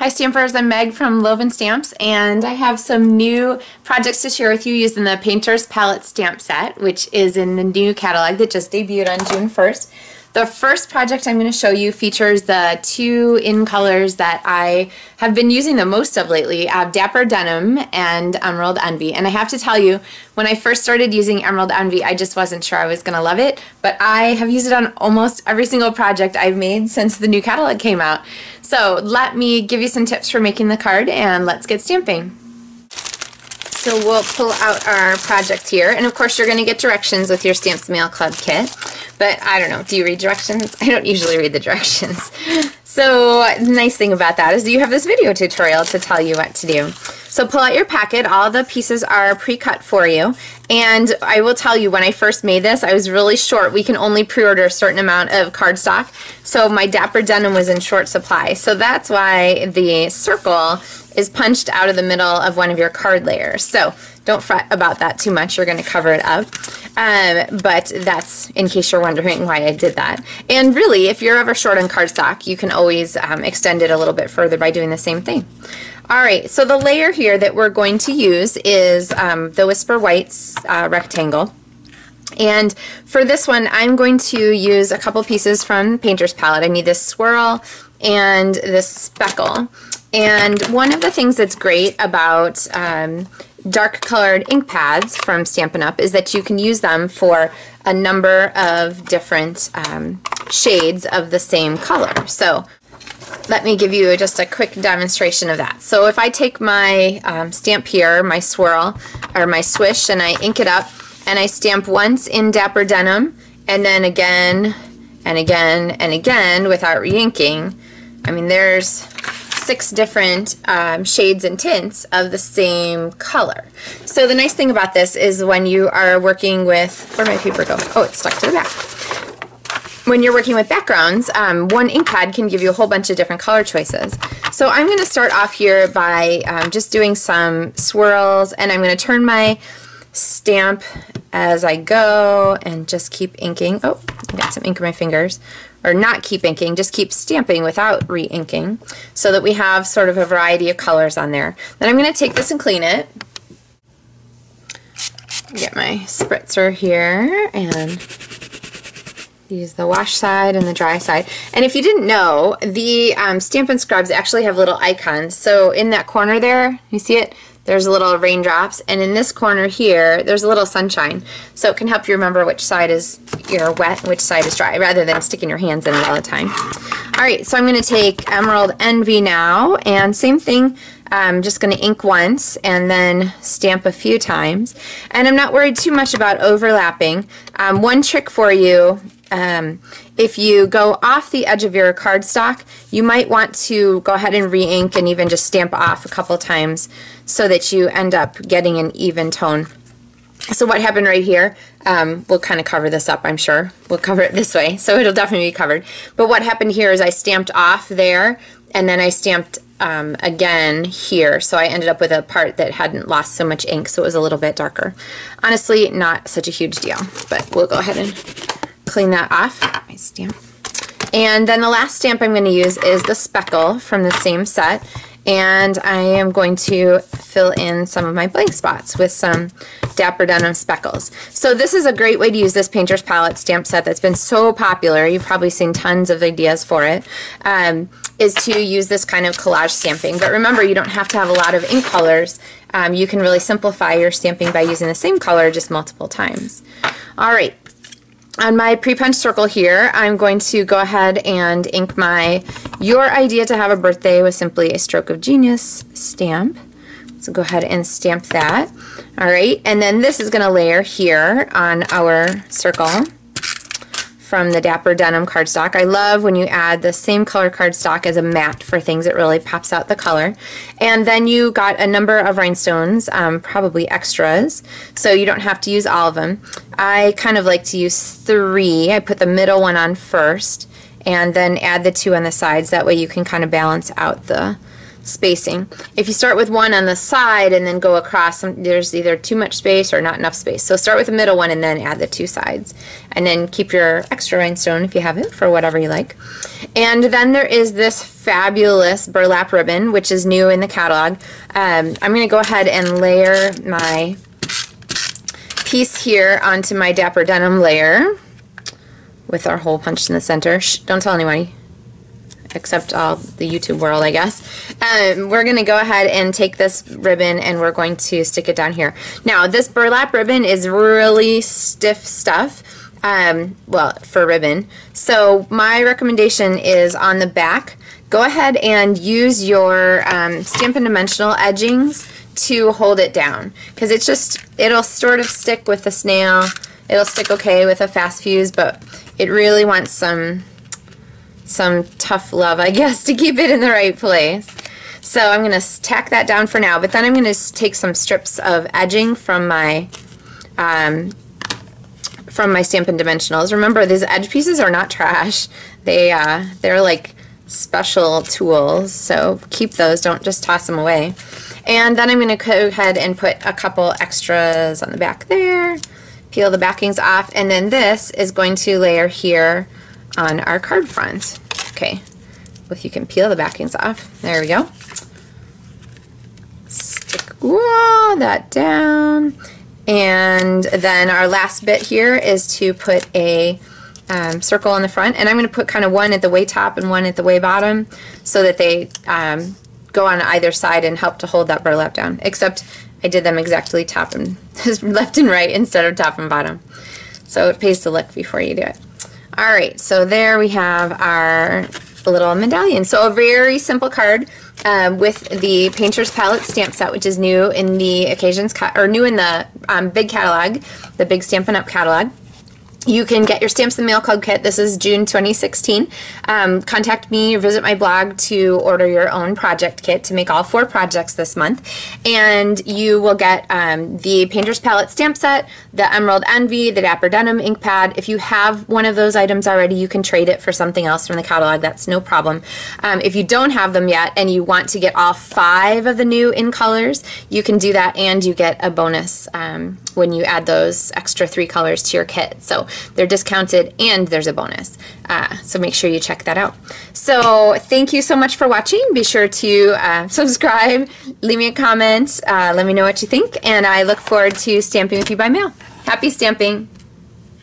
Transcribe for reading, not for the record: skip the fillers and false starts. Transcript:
Hi Stampers, I'm Meg from Loven Stamps, and I have some new projects to share with you using the Painter's Palette stamp set, which is in the new catalog that just debuted on June 1st. The first project I'm going to show you features the two in colors that I have been using the most of lately, Dapper Denim and Emerald Envy. And I have to tell you, when I first started using Emerald Envy, I just wasn't sure I was going to love it, but I have used it on almost every single project I've made since the new catalog came out. So let me give you some tips for making the card, and let's get stamping. So we'll pull out our project here, and of course you're going to get directions with your Stamps Mail Club kit, but I don't know, do you read directions? I don't usually read the directions. So the nice thing about that is you have this video tutorial to tell you what to do. So pull out your packet, all the pieces are pre-cut for you, and I will tell you, when I first made this, I was really short. We can only pre-order a certain amount of cardstock, so my Dapper Denim was in short supply. So that's why the circle is punched out of the middle of one of your card layers. So don't fret about that too much, you're going to cover it up. But that's in case you're wondering why I did that. And really, if you're ever short on cardstock, you can always extend it a little bit further by doing the same thing. Alright, so the layer here that we're going to use is the Whisper Whites rectangle. And for this one, I'm going to use a couple pieces from Painter's Palette. I need this swirl and this speckle. And one of the things that's great about dark colored ink pads from Stampin' Up! Is that you can use them for a number of different shades of the same color. So let me give you just a quick demonstration of that. So if I take my stamp here, my swirl or my swish, and I ink it up, and I stamp once in Dapper Denim, and then again and again and again without re-inking, I mean, there's 6 different shades and tints of the same color. So the nice thing about this is when you are working with, where'd my paper go? Oh, it's stuck to the back. When you're working with backgrounds, one ink pad can give you a whole bunch of different color choices. So I'm going to start off here by just doing some swirls, and I'm going to turn my stamp as I go and just keep inking. Oh, I got some ink in my fingers. Or not keep inking, just keep stamping without re-inking, so that we have sort of a variety of colors on there. Then I'm going to take this and clean it. Get my spritzer here and use the wash side and the dry side. And if you didn't know, the Stampin' Scrubs actually have little icons. So in that corner there, you see it? There's little raindrops, and in this corner here, there's a little sunshine. So it can help you remember which side is wet and which side is dry, rather than sticking your hands in it all the time. Alright, so I'm going to take Emerald Envy now, and same thing, I'm just going to ink once and then stamp a few times. And I'm not worried too much about overlapping. One trick for you, if you go off the edge of your cardstock, you might want to go ahead and re-ink and even just stamp off a couple times so that you end up getting an even tone. So what happened right here, we'll kind of cover this up, I'm sure. We'll cover it this way, so it'll definitely be covered. But what happened here is I stamped off there, and then I stamped again here, so I ended up with a part that hadn't lost so much ink, so it was a little bit darker. Honestly, not such a huge deal, but we'll go ahead and clean that off. My stamp. And then the last stamp I'm going to use is the speckle from the same set, and I am going to fill in some of my blank spots with some Dapper Denim speckles. So this is a great way to use this Painter's Palette stamp set that's been so popular. You've probably seen tons of ideas for it. Is to use this kind of collage stamping. But remember, you don't have to have a lot of ink colors. You can really simplify your stamping by using the same color just multiple times. Alright. On my pre-punched circle here, I'm going to go ahead and ink my Your Idea to Have a Birthday with Simply a Stroke of Genius stamp. So go ahead and stamp that. Alright, and then this is going to layer here on our circle from the Dapper Denim cardstock. I love when you add the same color cardstock as a matte for things. It really pops out the color. And then you got a number of rhinestones, probably extras, so you don't have to use all of them. I kind of like to use 3. I put the middle one on first and then add the 2 on the sides. That way you can kind of balance out the spacing. If you start with one on the side and then go across, there's either too much space or not enough space. So start with the middle one and then add the two sides. And then keep your extra rhinestone if you have it for whatever you like. And then there is this fabulous burlap ribbon, which is new in the catalog. I'm going to go ahead and layer my piece here onto my Dapper Denim layer with our hole punched in the center. Shh, don't tell anybody, except all the YouTube world, I guess. We're going to go ahead and take this ribbon and we're going to stick it down here. Now, this burlap ribbon is really stiff stuff, well, for ribbon. So my recommendation is on the back, go ahead and use your Stampin' Dimensional edgings to hold it down, because it'll sort of stick with the snail. It'll stick okay with a fast fuse, but it really wants some tough love, I guess, to keep it in the right place. So I'm going to tack that down for now, but then I'm going to take some strips of edging from my Stampin' Dimensionals. Remember, these edge pieces are not trash. They're like special tools, so keep those. Don't just toss them away. And then I'm going to go ahead and put a couple extras on the back there, peel the backings off, and then this is going to layer here on our card front. Okay, if you can peel the backings off. There we go. Stick that down. And then our last bit here is to put a circle on the front, and I'm going to put kind of one at the way top and one at the way bottom so that they go on either side and help to hold that burlap down, except I did them exactly top and left and right instead of top and bottom. So it pays to look before you do it. Alright, so there we have our little medallion. So a very simple card with the Painter's Palette stamp set, which is new in the occasions, or new in the big catalog, the big Stampin' Up! Catalog. You can get your Stamps in the Mail Club kit. This is June 2016. Contact me or visit my blog to order your own project kit to make all 4 projects this month. And you will get the Painter's Palette stamp set, the Emerald Envy, the Dapper Denim ink pad. If you have one of those items already, you can trade it for something else from the catalog. That's no problem. If you don't have them yet and you want to get all 5 of the new in colors, you can do that, and you get a bonus when you add those extra 3 colors to your kit. So they're discounted and there's a bonus. So make sure you check that out. So thank you so much for watching. Be sure to subscribe, leave me a comment, let me know what you think, and I look forward to stamping with you by mail. Happy stamping!